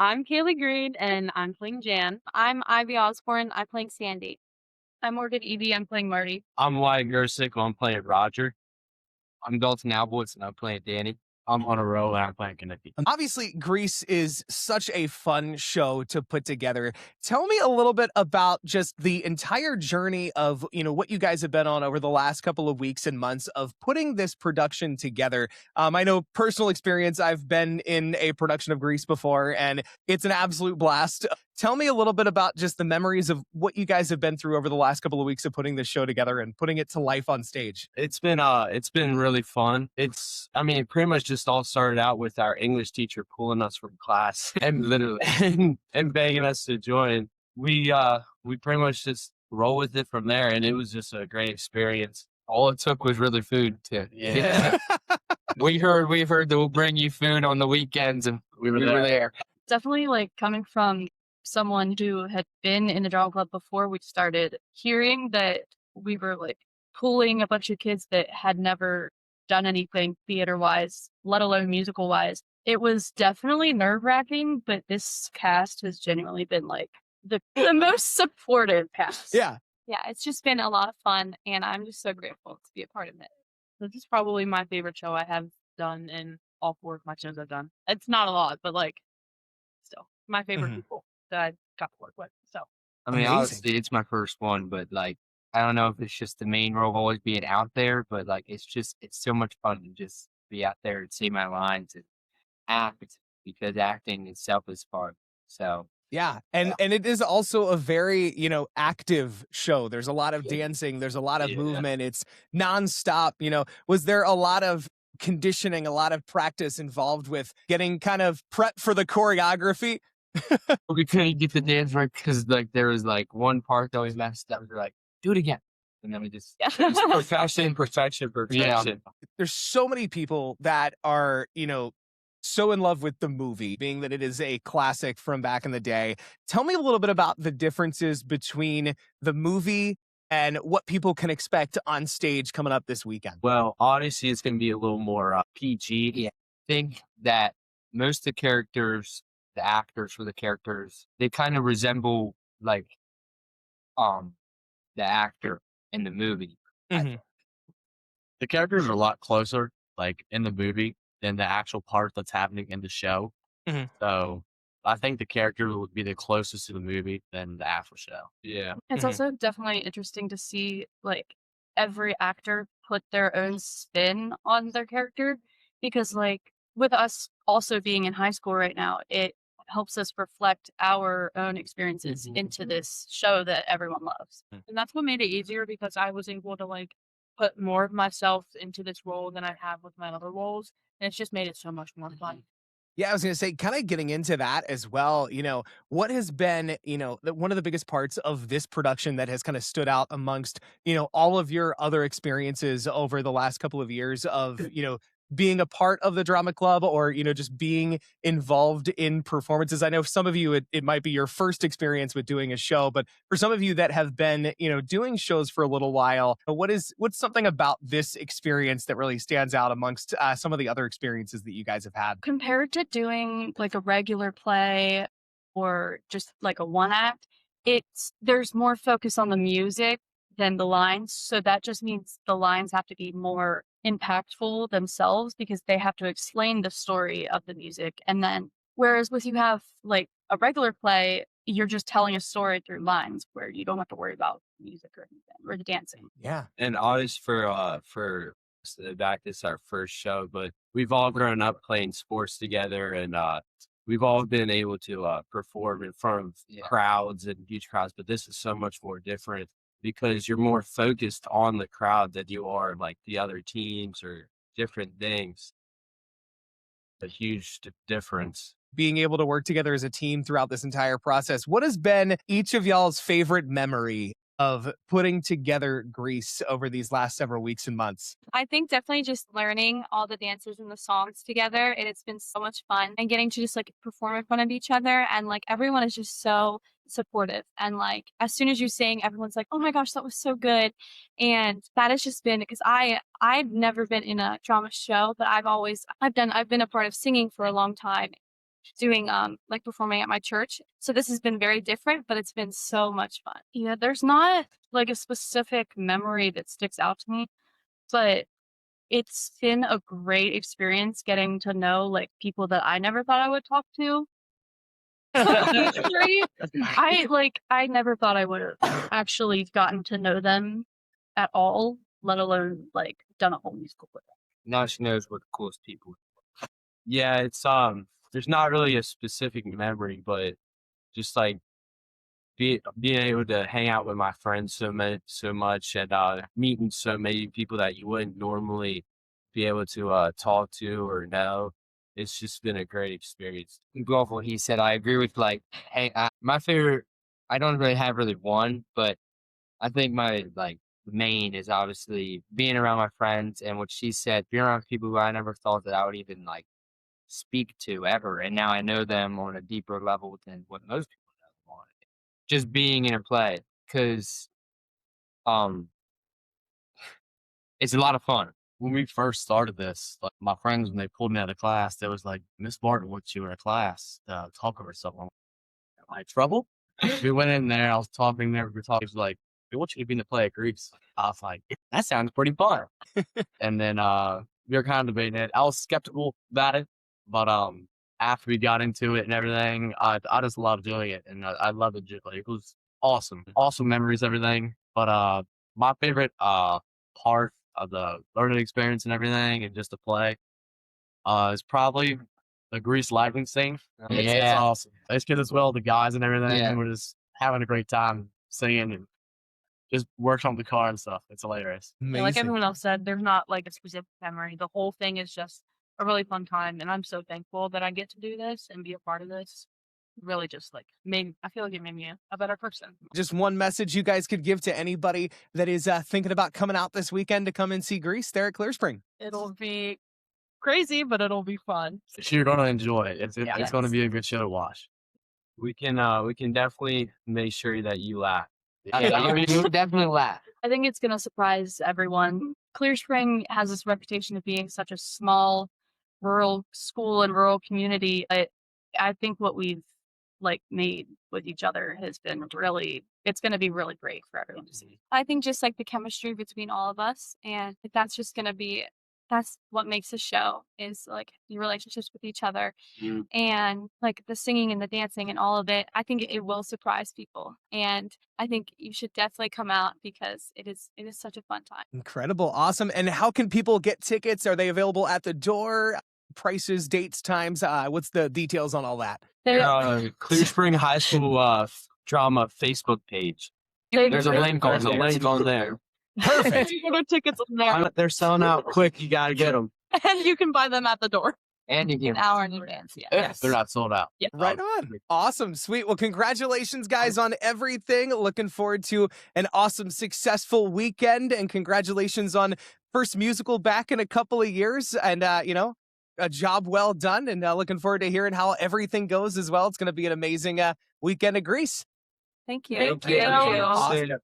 I'm Kaylee Green, and I'm playing Jan. I'm Ivy Osborne. I'm playing Sandy. I'm Morgan Evie. I'm playing Marty. I'm Wyatt Gersick. I'm playing Roger. I'm Dalton Alboitz, and I'm playing Danny. I'm on a roll, and I'm playing Kaneki. Obviously, Grease is such a fun show to put together. Tell me a little bit about just the entire journey of, what you guys have been on over the last couple of weeks and months of putting this production together. I know personal experience, I've been in a production of Grease before, and it's an absolute blast. Tell me a little bit about just the memories of what you guys have been through over the last couple of weeks of putting this show together and putting it to life on stage. It's been really fun. It pretty much just all started out with our English teacher pulling us from class and literally and begging us to join. We pretty much just roll with it from there, and it was just a great experience. All it took was really food to we heard that we'll bring you food on the weekends, and we were there. Definitely like coming from someone who had been in the drama club before we started, hearing that we were like pulling a bunch of kids that had never done anything theater wise, let alone musical wise. It was definitely nerve wracking, but this cast has genuinely been like the most supportive cast. Yeah. Yeah, it's just been a lot of fun, and I'm just so grateful to be a part of it. This is probably my favorite show I have done in all four of my shows I've done. It's not a lot, but like still my favorite Mhm. people that I got to work with. So Amazing. Honestly, it's my first one, but like, I don't know if it's just the main role always being out there, but like, it's so much fun to just be out there and say my lines and act because acting itself is fun. So, Yeah. And it is also a very, active show. There's a lot of dancing, there's a lot of yeah. movement. It's nonstop, Was there a lot of conditioning, a lot of practice involved with getting kind of prep for the choreography? We couldn't get the dance right because like there was like one part that we messed up. We're like, do it again. And then we just perfection. There's so many people that are, so in love with the movie, being that it is a classic from back in the day. Tell me a little bit about the differences between the movie and what people can expect on stage coming up this weekend. Well, obviously, it's going to be a little more PG. Yeah. I think that most of the characters, the actors for the characters, they kind of resemble like um the actor in the movie. Mhm. The characters are a lot closer, like in the movie, than the actual part that's happening in the show. Mhm. So I think the character would be the closest to the movie than the actual show. Yeah. it's Mhm. also definitely interesting to see like every actor put their own spin on their character because like with us also being in high school right now, it helps us reflect our own experiences into this show that everyone loves. And that's what made it easier because I was able to like put more of myself into this role than I have with my other roles. And it's just made it so much more fun. Yeah, I was going to say, kind of getting into that as well. What has been, one of the biggest parts of this production that has kind of stood out amongst, all of your other experiences over the last couple of years of, being a part of the drama club or, just being involved in performances. I know some of you, it might be your first experience with doing a show, but for some of you that have been, doing shows for a little while, what's something about this experience that really stands out amongst some of the other experiences that you guys have had? Compared to doing like a regular play or just like a one act, there's more focus on the music than the lines. So that just means the lines have to be more impactful themselves because they have to explain the story of the music. And then whereas with you have like a regular play, you're just telling a story through lines where you don't have to worry about music or anything or the dancing. Yeah. And honest for back, this is our first show, but we've all grown up playing sports together, and we've all been able to perform in front of crowds and huge crowds. But this is so much more different because you're more focused on the crowd than you are like the other teams or different things. A huge difference. Being able to work together as a team throughout this entire process. What has been each of y'all's favorite memory of putting together Grease over these last several weeks and months? I think definitely just learning all the dances and the songs together, and it's been so much fun. And getting to just like perform in front of each other, and like everyone is just so supportive. And like as soon as you sing, everyone's like, "Oh my gosh, that was so good!" And that has just been because I've never been in a drama show, but I've been a part of singing for a long time. doing like performing at my church. So this has been very different, but it's been so much fun. Yeah, there's not like a specific memory that sticks out to me, but it's been a great experience getting to know like people that I never thought I would talk to. Right? I never thought I would have actually gotten to know them at all, let alone like done a whole musical with them. Now she knows what the coolest people. Yeah, it's there's not really a specific memory, but just like being able to hang out with my friends so much and meeting so many people that you wouldn't normally be able to talk to or know. It's just been a great experience. Go off what he said. I agree with like, hey, my favorite. I don't really have one, but I think my like main is obviously being around my friends and what she said, being around people who I never thought that I would even like speak to ever, and now I know them on a deeper level than what most people know. On it. Just being in a play, because it's a lot of fun. When we first started this, like my friends, when they pulled me out of class, they was like, Miss Martin wants you in a class to talk over something. I'm like, trouble? We went in there, I was talking there, we were talking, he was like, we want you to be in the play at Greece. I was like, that sounds pretty fun. And then we were kind of debating it. I was skeptical about it, but after we got into it and everything, I just loved doing it, and I loved it. Like, it was awesome. Awesome memories, everything. But my favorite part of the learning experience and everything, and just to play, is probably the Grease lightning scene. It's awesome. It's good as well, the guys and everything. Yeah. And we're just having a great time singing and just working on the car and stuff. It's hilarious. Yeah, like Amazing. everyone else said, there's not like a specific memory. The whole thing is just a really fun time, and I'm so thankful that I get to do this and be a part of this. Really, just like I feel like it made me a better person. Just one message you guys could give to anybody that is thinking about coming out this weekend to come and see Grease there at Clear Spring. It'll be crazy, but it'll be fun. You're going to enjoy it. It's Yes. going to be a good show to watch. We can definitely make sure that you laugh. Yeah, you would definitely laugh. I think it's gonna surprise everyone. Clear Spring has this reputation of being such a small, rural school and rural community. I think what we've like made with each other has been it's gonna be really great for everyone to see. I think just like the chemistry between all of us, and that's just gonna be that's what makes the show is like the relationships with each other and like the singing and the dancing and all of it. I think it will surprise people, and I think you should definitely come out because it is such a fun time. Incredible. Awesome. And how can people get tickets? Are they available at the door? Prices, dates, times? What's the details on all that? Clear Spring High School drama Facebook page. There's a link on there. Perfect. You can get tickets on there, They're selling out quick. You got to get them. and you can buy them at the door And you an can hour in advance. Yeah. If they're not sold out. Yeah. Right on. Awesome. Sweet. Well, congratulations, guys, on everything. Looking forward to an awesome, successful weekend. And congratulations on first musical back in a couple of years. And, a job well done. And looking forward to hearing how everything goes as well. It's going to be an amazing weekend of Grease. Thank you. Thank you. Awesome.